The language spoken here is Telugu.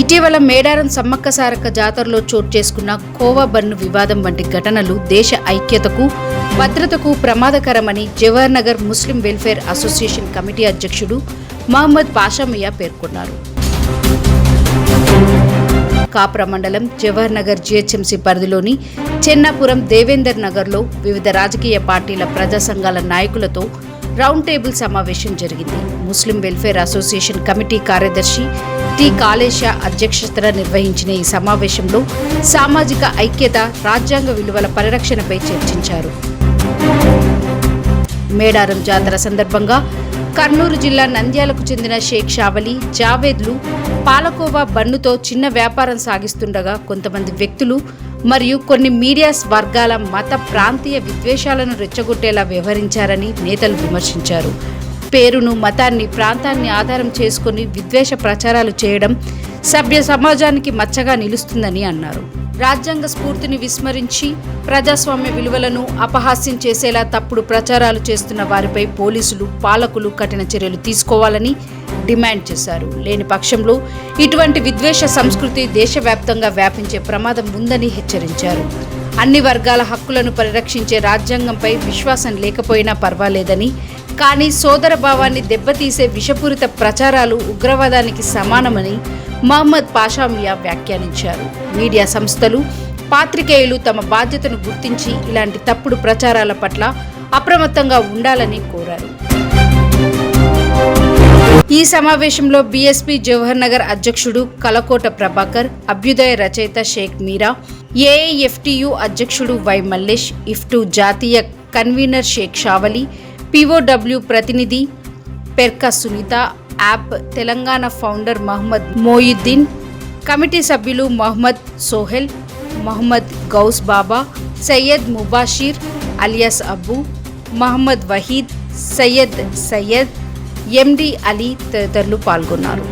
ఇటీవల మేడారం సమ్మక్క సారక్క జాతరలో చోటు చేసుకున్న కోవా బన్ను వివాదం వంటి ఘటనలు దేశ ఐక్యతకు భద్రతకు ప్రమాదకరమని జవహర్ నగర్ ముస్లిం వెల్ఫేర్ అసోసియేషన్ కమిటీ అధ్యక్షుడు మహమ్మద్ పాషామియా పేర్కొన్నారు. కాప్రా మండలం జవహర్ నగర్ జీహెచ్ఎంసీ పరిధిలోని చెన్నాపురం దేవేందర్ నగర్లో వివిధ రాజకీయ పార్టీల ప్రజా సంఘాల నాయకులతో రౌండ్ టేబుల్ సమావేశం జరిగింది. ముస్లిం వెల్ఫేర్ అసోసియేషన్ కమిటీ కార్యదర్శి టి కాళేశ అధ్యక్షతన నిర్వహించిన ఈ సమావేశంలో సామాజిక ఐక్యత, రాజ్యాంగ విలువల పరిరక్షణపై చర్చించారు. మేడారం జాతర సందర్భంగా కర్నూలు జిల్లా నంద్యాలకు చెందిన షేక్ షావలి, జావేద్లు పాలకోవా బన్నుతో చిన్న వ్యాపారం సాగిస్తుండగా కొంతమంది వ్యక్తులు మరియు కొన్ని మీడియా వర్గాల మత ప్రాంతీయ విద్వేషాలను రెచ్చగొట్టేలా వ్యవహరించారని నేతలు విమర్శించారు. పేరును, మతాన్ని, ప్రాంతాన్ని ఆధారం చేసుకుని విద్వేష ప్రచారాలు చేయడం సభ్య సమాజానికి మచ్చగా నిలుస్తుందని అన్నారు. రాజ్యాంగ స్ఫూర్తిని విస్మరించి ప్రజాస్వామ్య విలువలను అపహాస్యం చేసేలా తప్పుడు ప్రచారాలు చేస్తున్న వారిపై పోలీసులు, పాలకులు కఠిన చర్యలు తీసుకోవాలని డిమాండ్ చేశారు. లేని పక్షంలో ఇటువంటి విద్వేష సంస్కృతి దేశవ్యాప్తంగా వ్యాపించే ప్రమాదం ఉందని హెచ్చరించారు. అన్ని వర్గాల హక్కులను పరిరక్షించే రాజ్యాంగంపై విశ్వాసం లేకపోయినా పర్వాలేదని, కానీ సోదర భావాన్ని దెబ్బతీసే విషపూరిత ప్రచారాలు ఉగ్రవాదానికి సమానమని మహమ్మద్ పాషామియా వ్యాఖ్యానించారు. మీడియా సంస్థలు, పాత్రికేయులు తమ బాధ్యతను గుర్తించి ఇలాంటి తప్పుడు ప్రచారాల పట్ల అప్రమత్తంగా ఉండాలని కోరారు. ఈ సమావేశంలో బీఎస్పీ జవహర్ నగర్ అధ్యక్షుడు కలకోట ప్రభాకర్, అభ్యుదయ రచయిత షేక్ మీరా, ఏఐఎఫ్టియు అధ్యక్షుడు వై మల్లేష్, ఇఫ్టు జాతీయ కన్వీనర్ షేక్ షావలి, పిఓడబ్ల్యూ ప్రతినిధి పెర్కా సునీత, యాప్ తెలంగాణ ఫౌండర్ మహమ్మద్ మోయుద్దీన్, కమిటీ సభ్యులు మహమ్మద్ సోహెల్, మహమ్మద్ గౌస్ బాబా, సయ్యద్ ముబాషీర్ అలియాస్ అబ్బు, మహమ్మద్ వహీద్, సయ్యద్ ఎండి అలీ తదితరులు పాల్గొన్నారు.